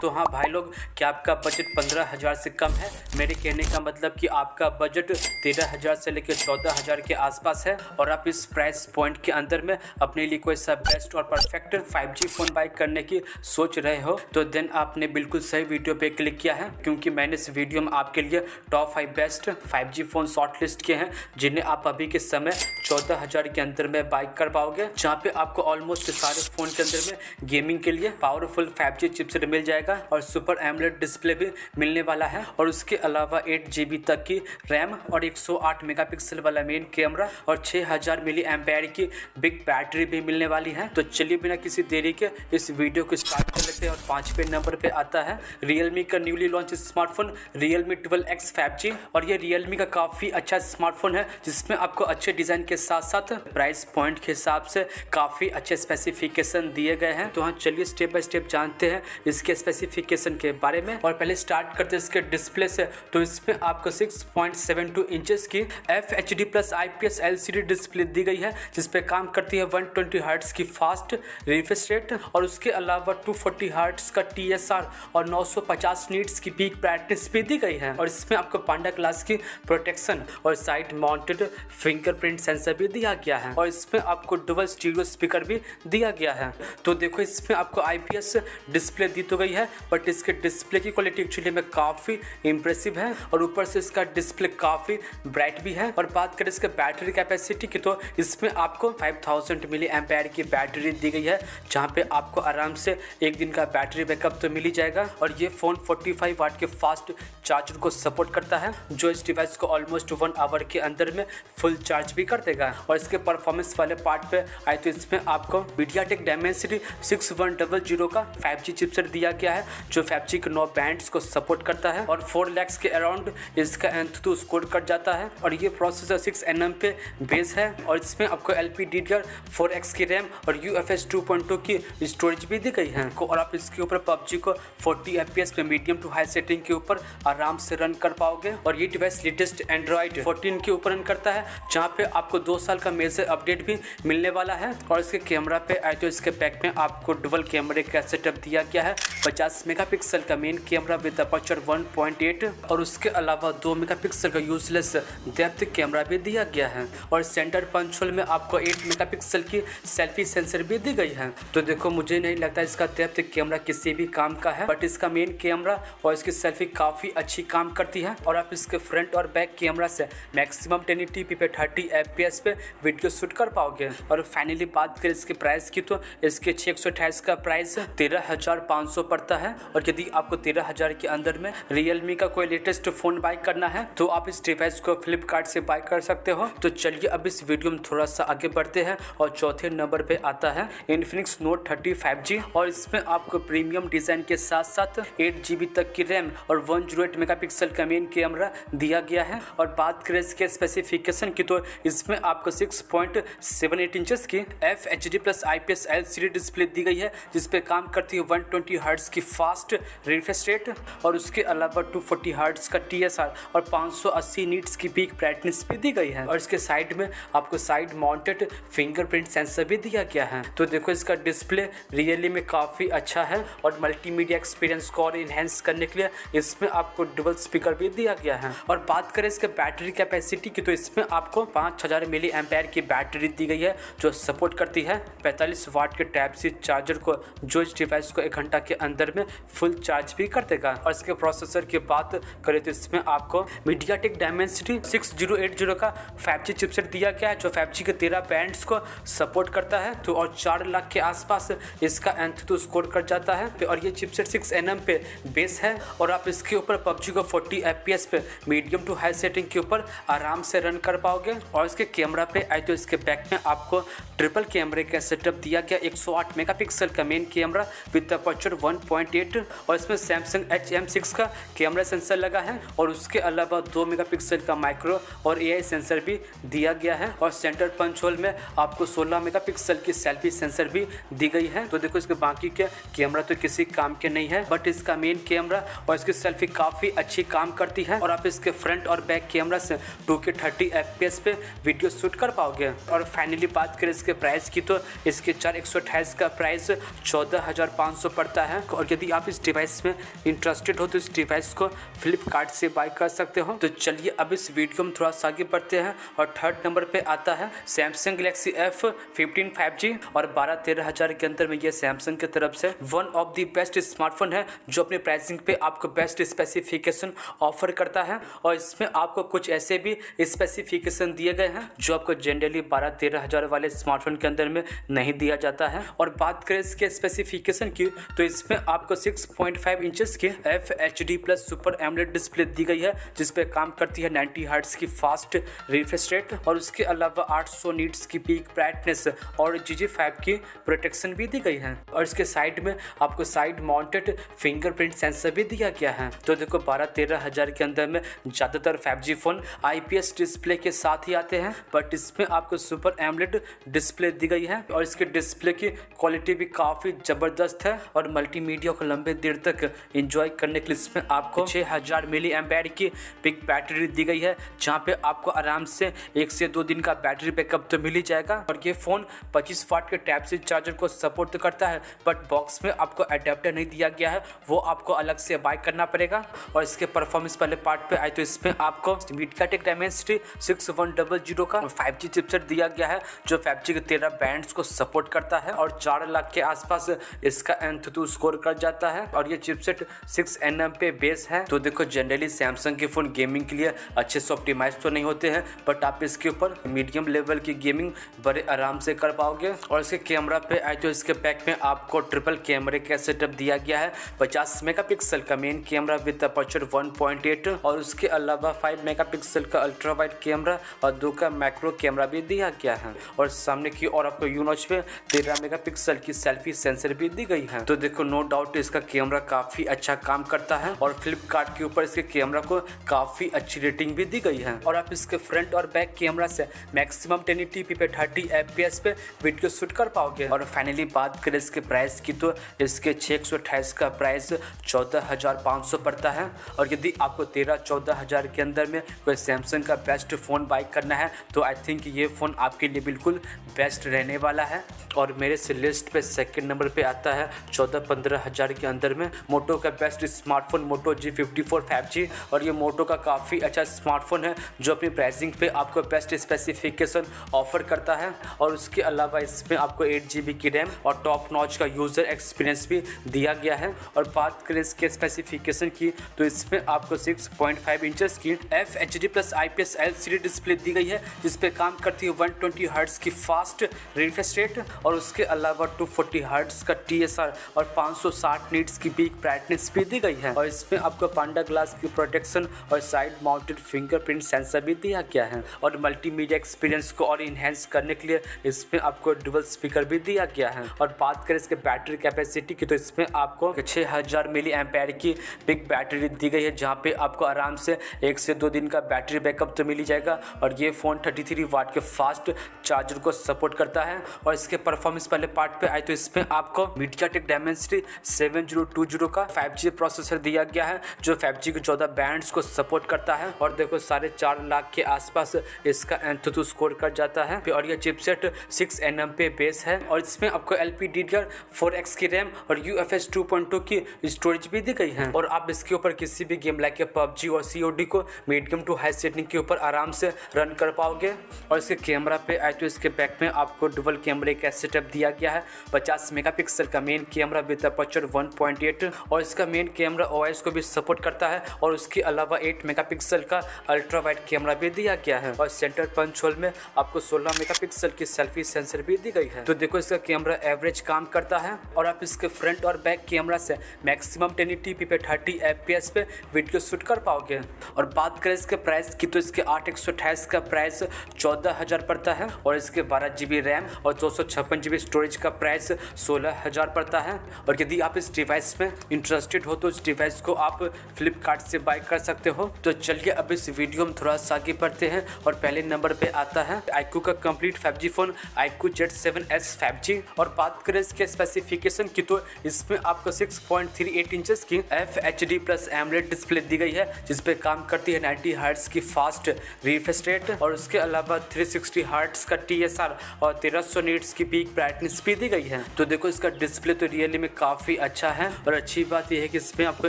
तो हाँ भाई लोग, क्या आपका बजट 15,000 से कम है? मेरे कहने का मतलब कि आपका बजट 13,000 से लेकर 14,000 के आसपास है और आप इस प्राइस पॉइंट के अंदर में अपने लिए कोई सा बेस्ट और परफेक्ट 5G फ़ोन बाय करने की सोच रहे हो, तो देन आपने बिल्कुल सही वीडियो पे क्लिक किया है, क्योंकि मैंने इस वीडियो में आपके लिए top 5 best 5G phone short list किए हैं, जिन्हें आप अभी के समय 14,000 के अंदर में बाय कर पाओगे, जहाँ पे आपको ऑलमोस्ट सारे फ़ोन के अंदर में गेमिंग के लिए पावरफुल 5G चिपसेट मिल जाएगा और सुपर एमोलेड डिस्प्ले भी मिलने वाला है। और उसके अलावा 8 GB तक की रैम और 108 मेगापिक्सल वाला मेन कैमरा और 6000 मिली एम्पेयर की बिग बैटरी भी मिलने वाली है। तो चलिए बिना किसी देरी के इस वीडियो को स्टार्ट कर लेते हैं। और 5वें नंबर पे आता है Realme का newly launch smartphone Realme 12X 5G। और ये Realme का काफ़ी अच्छा स्मार्टफोन है, जिसमें आपको अच्छे डिज़ाइन के साथ साथ प्राइस पॉइंट के हिसाब से काफ़ी अच्छे स्पेसिफिकेशन दिए गए हैं। तो हाँ, चलिए स्टेप बाय स्टेप जानते हैं इसके स्पेसिफिकेशन के बारे में। और पहले स्टार्ट करते हैं इसके डिस्प्ले से। तो इसमें आपको 6.72 इंचेस की FHD plus IPS LCD display दी गई है, जिसपे काम करती है 120 हर्ट्ज की फास्ट रिफ्रेश रेट और उसके अलावा 240 हर्ट्ज का TSR और 950 नीट्स की पीक ब्राइटनेस भी दी गई है। और इसमें आपको पांडा ग्लास की प्रोटेक्शन और साइड माउंटेड फिंगरप्रिंट सेंसर भी दिया गया है। और इसमें आपको डुअल स्टीरियो स्पीकर भी दिया गया है। तो देखो, इसमें आपको IPS डिस्प्ले दी तो गई है, बट इसके डिस्प्ले की क्वालिटी एक्चुअली में काफ़ी इंप्रेसिव है और ऊपर से इसका डिस्प्ले काफ़ी ब्राइट भी है। और बात करें इसके बैटरी कैपेसिटी की, तो इसमें आपको 5000 मिली एम्पेयर की बैटरी दी गई है, जहाँ पे आपको आराम से एक दिन का बैटरी बैकअप तो मिल ही जाएगा। और ये फ़ोन 45 वाट के फास्ट चार्जर को सपोर्ट करता है, जो इस डिवाइस को ऑलमोस्ट 1 आवर के अंदर में फुल चार्ज भी कर देगा। और इसके परफॉर्मेंस वाले पार्ट पे आए तो इसमें आपको मीडियाटेक डायमेंसिटी 6100 का 5G चिपसेट दिया गया है, जो 5G के 9 बैंड्स को सपोर्ट करता है और 4 लाख के अराउंड इसका Antutu स्कोर कर जाता है। और ये प्रोसेसर 6nm पे बेस है और इसमें आपको LPDDR4X की रैम और UFS 2.2 की स्टोरेज भी दी गई है। और आप इसके ऊपर PUBG को 40 FPS पे मीडियम टू हाई सेटिंग के ऊपर आराम से रन कर पाओगे। और ये डिवाइस लेटेस्ट Android 14 के ऊपर रन करता है, जहाँ पे आपको 2 साल का मेजर अपडेट भी मिलने वाला है। और इसके कैमरा पे आए तो इसके बैक में आपको डुअल कैमरे का सेटअप दिया गया है, 50 मेगापिक्सल का मेन कैमरा विद अपर्चर 1.8 और उसके अलावा 2 मेगापिक्सल का यूजलेस डेप्थ कैमरा भी दिया गया है। और सेंटर पंच होल में आपको 8 मेगापिक्सल की सेल्फी सेंसर भी दी गई है। तो देखो, मुझे नहीं लगता इसका डेप्थ कैमरा किसी भी काम का है, बट इसका मेन कैमरा और इसकी सेल्फी काफ़ी अच्छी काम करती है। और आप इसके फ्रंट और बैक कैमरा से मैक्सिमम 1080p पे 30 FPS पे वीडियो शूट कर पाओगे। और फाइनली बात करें इसके प्राइस की, तो इसके 628 का प्राइस 13,500 पड़ता है। और यदि आपको 13,000 के अंदर में Realme का कोई लेटेस्ट फ़ोन बाय करना है, तो आप इस डिवाइस को फ्लिपकार्ट से बाय कर सकते हो। तो चलिए अब इस वीडियो में थोड़ा सा आगे बढ़ते हैं और चौथे नंबर पे आता है Infinix Note 30 5G। और इसमें आपको प्रीमियम डिज़ाइन के साथ साथ 8 GB तक की रैम और 108 मेगापिक्सल का मेन कैमरा दिया गया है। और बात करें इसके स्पेसिफिकेशन की, तो इसमें आपको 6.78 इंचेस की FHD plus IPS LCD display दी गई है, जिसपे काम करती है 120 हर्ट्ज की फास्ट रिफ्रेश रेट और उसके अलावा 240 हर्ट्ज का TSR और 580 नीट्स की पीक ब्राइटनेस भी दी गई है। और इसके साइड में आपको साइड माउंटेड फिंगरप्रिंट सेंसर भी दिया गया है। तो देखो, इसका डिस्प्ले रियली में काफ़ी अच्छा है और मल्टीमीडिया एक्सपीरियंस को और इन्हेंस करने के लिए इसमें आपको डुअल स्पीकर भी दिया गया है। और बात करें इसके बैटरी कैपेसिटी की, तो इसमें आपको 5000 मिली एम्पेयर की बैटरी दी गई है, जो सपोर्ट करती है 45 वाट के Type-C चार्जर को, जो इस डिवाइस को 1 घंटा के अंदर में फुल चार्ज भी कर देगा। और इसके प्रोसेसर की बात करें तो इसमें आपको मीडियाटेक डायमेंसिटी 6080 का 5G चिपसेट दिया गया है, जो 5G के 13 बैंड्स को सपोर्ट करता है। तो और 4 लाख के आसपास इसका Antutu स्कोर कर जाता है। और ये चिपसेट 6nm पे बेस है और आप इसके ऊपर PUBG को 40 FPS पे मीडियम टू हाई सेटिंग के ऊपर आराम से रन कर पाओगे। और इसके कैमरा पे आए तो इसके बैक में आपको ट्रिपल कैमरे का सेटअप दिया गया, 108 मेगापिक्सल का मेन कैमरा विद अपर्चर 1.8 और इसमें Samsung HM6 का कैमरा सेंसर लगा है। और उसके अलावा 2 मेगापिक्सल का माइक्रो और AI सेंसर भी दिया गया है। और सेंटर पंच होल में आपको 16 मेगापिक्सल की सेल्फी सेंसर भी दी गई है। तो देखो, इसके बाकी के कैमरा तो किसी काम के नहीं है, बट इसका मेन कैमरा और इसकी सेल्फी काफ़ी अच्छी काम करती है। और आप इसके फ्रंट और बैक कैमरा से 2K 30 FPS पे वीडियो शूट कर पाओगे। और फाइनली बात करें इसके प्राइस की, तो इसके 4128 का प्राइस 14,500 पड़ता है। और और यदि आप इस डिवाइस में इंटरेस्टेड हो तो इस डिवाइस को फ्लिपकार्ट से बाय कर सकते हो। तो चलिए अब इस वीडियो में थोड़ा सा आगे बढ़ते हैं और थर्ड नंबर पे आता है सैमसंग गैलेक्सी F15 5G और 12-13 हज़ार के अंदर में ये सैमसंग की तरफ से one of the best smartphone है जो अपने प्राइसिंग पे आपको बेस्ट स्पेसिफिकेशन ऑफर करता है। और इसमें आपको कुछ ऐसे भी स्पेसिफिकेशन दिए गए हैं जो आपको जनरली 12-13 हज़ार वाले स्मार्टफोन के अंदर में नहीं दिया जाता है। और बात करें इसके स्पेसिफिकेशन की तो इसमें आपको 6.5 इंचेस की FHD+ सुपर एमोलेड डिस्प्ले दी गई है जिस पे काम करती है 90 हर्ट्ज की फास्ट रिफ्रेश रेट और उसके अलावा 800 नीट्स की पीक ब्राइटनेस और GG5 की प्रोटेक्शन भी दी गई है। और इसके साइड में आपको साइड माउंटेड फिंगरप्रिंट सेंसर भी दिया गया है। तो देखो 12-13 हज़ार के अंदर में ज़्यादातर 5G फोन IPS डिस्प्ले के साथ ही आते हैं, बट इसमें आपको सुपर एमोलेड डिस्प्ले दी गई है और इसके डिस्प्ले की क्वालिटी भी काफ़ी ज़बरदस्त है और मल्टीमीडिया को लंबे देर तक एंजॉय करने के लिए इसमें आपको 6000 मिली एम्पेयर की पिक बैटरी दी गई है जहाँ पे आपको आराम से 1 से 2 दिन का बैटरी बैकअप तो मिल ही जाएगा। और ये फ़ोन 25 वाट के टाइप सी चार्जर को सपोर्ट तो करता है, बट बॉक्स में आपको अडेप्टर नहीं दिया गया है, वो आपको अलग से बाय करना पड़ेगा। और इसके परफॉर्मेंस वाले पार्ट पे आए तो इसमें आपको मीडियाटेक डायमेंसिटी 6100 का 5G चिपसेट दिया गया है जो 5G के 13 बैंड्स को सपोर्ट करता है और 4 लाख के आसपास इसका Antutu स्कोर कर जाता है और ये चिपसेट 6nm पे बेस है। तो देखो जनरली सैमसंग के फ़ोन गेमिंग के लिए अच्छे से ऑप्टिमाइज तो नहीं होते हैं, बट आप इसके ऊपर मीडियम लेवल की गेमिंग बड़े आराम से कर पाओगे। और इसके कैमरा पे आए तो इसके पैक में आपको ट्रिपल कैमरे का सेटअप दिया गया है। 50 मेगापिक्सल का मेन कैमरा विद अपर्चर 1.8 और उसके अलावा 5 मेगापिक्सल का अल्ट्रा वाइड कैमरा और 2 का मैक्रो कैमरा भी दिया गया है। और सामने की और आपको यूनॉच पे 13 मेगापिक्सल की सेल्फी सेंसर भी दी गई है। तो देखो नो डाउट इसका कैमरा काफ़ी अच्छा काम करता है और फ्लिपकार्ट के ऊपर इसके कैमरा को काफ़ी अच्छी रेटिंग भी दी गई है। और आप इसके फ्रंट और बैक कैमरा से मैक्सिमम 1080p पे 30 fps पे वीडियो शूट कर पाओगे। और फाइनली बात करें इसके प्राइस की तो इसके 628 का प्राइस 14,500 पड़ता है। और यदि आपको 13-14 हज़ार के अंदर में कोई सैमसंग का बेस्ट फ़ोन बाय करना है तो आई थिंक ये फ़ोन आपके लिए बिल्कुल बेस्ट रहने वाला है। और मेरे से लिस्ट पे सेकंड नंबर पे आता है 14-15 हज़ार के अंदर में मोटो का बेस्ट स्मार्टफोन मोटो G54 5G। और ये मोटो का काफ़ी अच्छा स्मार्टफोन है जो अपनी प्राइसिंग पे आपको बेस्ट स्पेसिफिकेशन ऑफर करता है। और उसके अलावा इसमें आपको 8GB की रैम और टॉप नॉच का यूज़र एक्सपीरियंस भी दिया गया है। और बात करें इसके स्पेसिफिकेशन की तो इसमें आपको 6.5 इंचेस की FHD+ IPS LCD डिस्प्ले दी गई है जिस पे काम करती है 120 हर्ट्ज की फास्ट रिफ्रेश रेट और उसके अलावा 240 हर्ट्ज का TSR और 560 नीट्स की पीक ब्राइटनेस भी दी गई है। और इसमें आपको पांडा ग्लास की प्रोटेक्शन और साइड माउंटेड फिंगरप्रिंट सेंसर भी दिया गया है। और मल्टीमीडिया एक्सपीरियंस को और इन्हेंस करने के लिए इसमें आपको डुअल स्पीकर भी दिया गया है। और बात करें इसके बैटरी कैपेसिटी की तो इसमें आपको 6000 मिली एम्पेयर की बिग बैटरी दी गई है जहाँ पे आपको आराम से 1 से 2 दिन का बैटरी बैकअप तो मिल ही जाएगा। और ये फ़ोन 33 वाट के फास्ट चार्जर को सपोर्ट करता है। और इसके परफॉर्मेंस वाले पार्ट पे आए तो इसमें आपको मीडियाटेक डायमेंसिटी 7020 का 5G प्रोसेसर दिया गया है जो 5G के 14 बैंड्स को सपोर्ट करता है। और देखो 4.5 लाख के आसपास इसका Antutu स्कोर कर जाता है। और ये चिपसेट 6nm पे बेस है और इसमें आपको LPDDR4X की रैम और UFS 2.2 की स्टोरेज भी दी गई है। और आप इसके ऊपर किसी भी गेम लाइक PUBG और COD को मीडियम टू हाई सेटिंग के ऊपर आराम से रन कर पाओगे। और इसके कैमरा पे आए तो इसके बैक में आपको डुअल कैमरे का सेटअप दिया गया है। 50 मेगापिक्सल का मेन कैमरा विद अपर्चर 1.8 और इसका मेन कैमरा OIS को भी सपोर्ट करता है। और उसके अलावा 8 मेगापिक्सल का अल्ट्रा वाइड कैमरा भी दिया गया है। और सेंटर पंच होल में आपको 16 मेगापिक्सल की सेल्फी सेंसर भी दी गई है। तो देखो इसका कैमरा एवरेज काम करता है। और आप इसके फ्रंट और बैक कैमरा से मैक्सिमम 1080p पे 30 fps पे वीडियो शूट कर पाओगे। और बात करें इसके प्राइस की तो इसके 8/128 का प्राइस 14,000 पड़ता है। और इसके 12GB रैम और 256GB स्टोरेज का प्राइस 16,000 पड़ता है। और यदि आप इस डिवाइस में इंटरेस्टेड हो तो इस डिवाइस को आप फ्लिपकार्ट से बाय कर सकते हो। तो चलिए अब इस वीडियो में थोड़ा सा आगे बढ़ते हैं और पहले नंबर पे आता है iQOO का complete 5G phone iQOO Z7S 5G। और बात करें इसके स्पेसिफिकेशन की तो इसमें आपको 6.38 इंचेस की FHD+ AMOLED डिस्प्ले दी गई है जिस पे काम करती है 90 हर्ट्ज की फास्ट रिफ्रेश रेट और उसके अलावा 360 हर्ट्ज का TSR और 1300 नीट्स की पीक ब्राइटनेस भी दी गई है। तो देखो इसका डिस्प्ले तो रियली में काफ़ी अच्छा है। और अच्छी बात यह है कि इसमें आपको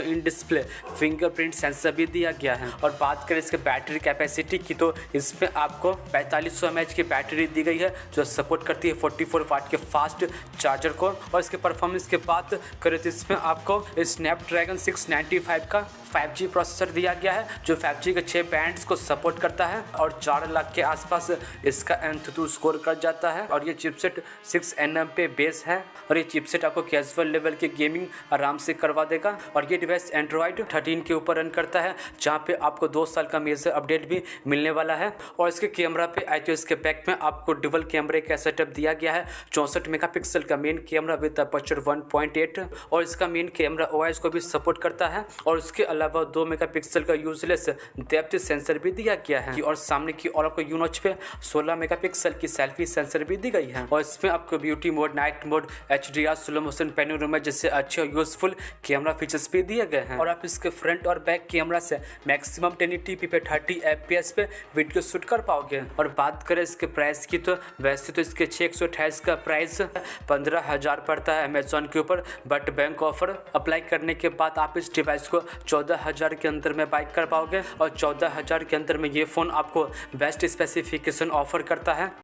इन डिस्प्ले फिंगरप्रिंट सेंसर भी दिया गया है। और बात करें इसके बैटरी कैपेसिटी की तो इसमें आपको 4500 mAh की बैटरी दी गई है जो सपोर्ट करती है 44 वाट के फास्ट चार्जर को। और इसके परफॉर्मेंस की बात करें तो इसमें आपको स्नैपड्रैगन 695 का 5G प्रोसेसर दिया गया है जो 5G के 6 बैंड्स को सपोर्ट करता है और 4 लाख के आसपास इसका Antutu स्कोर कर जाता है। और ये चिपसेट 6nm पे बेस है और ये चिपसेट आपको कैजुअल लेवल की गेमिंग आराम से करवा देगा। और ये डिवाइस Android 13 के ऊपर रन करता है जहाँ पे आपको 2 साल का मेजर अपडेट भी मिलने वाला है। और इसके कैमरा पे आए तो इसके बैक में आपको डबल कैमरे का सेटअप दिया गया है। 64 मेगापिक्सल का मेन कैमरा विद अपर्चर 1.8 और इसका मेन कैमरा OIS को भी सपोर्ट करता है। और इसके अलावा 2 मेगापिक्सल का यूजलेस डेप्थ सेंसर भी दिया गया है। और सामने की और आपको यूनॉच पे 16 मेगापिक्सल की सेल्फी सेंसर भी दी गई है। और इसमें आपको beauty mode, night mode, HDR, slow motion panorama जैसे अच्छे और यूजफुल कैमरा फीचर्स भी दिए गए हैं। और आप इसके फ्रंट और बैक कैमरा से मैक्सिमम 1080p पे 30 fps पे वीडियो शूट कर पाओगे। और बात करें इसके प्राइस की तो वैसे तो इसके 628 का प्राइस 15,000 पड़ता है अमेजोन के ऊपर, बट बैंक ऑफर अप्लाई करने के बाद आप इस डिवाइस को 14,000 के अंदर में बाई कर पाओगे। और 14,000 के अंदर में ये फ़ोन आपको बेस्ट स्पेसिफिकेशन ऑफर करता है।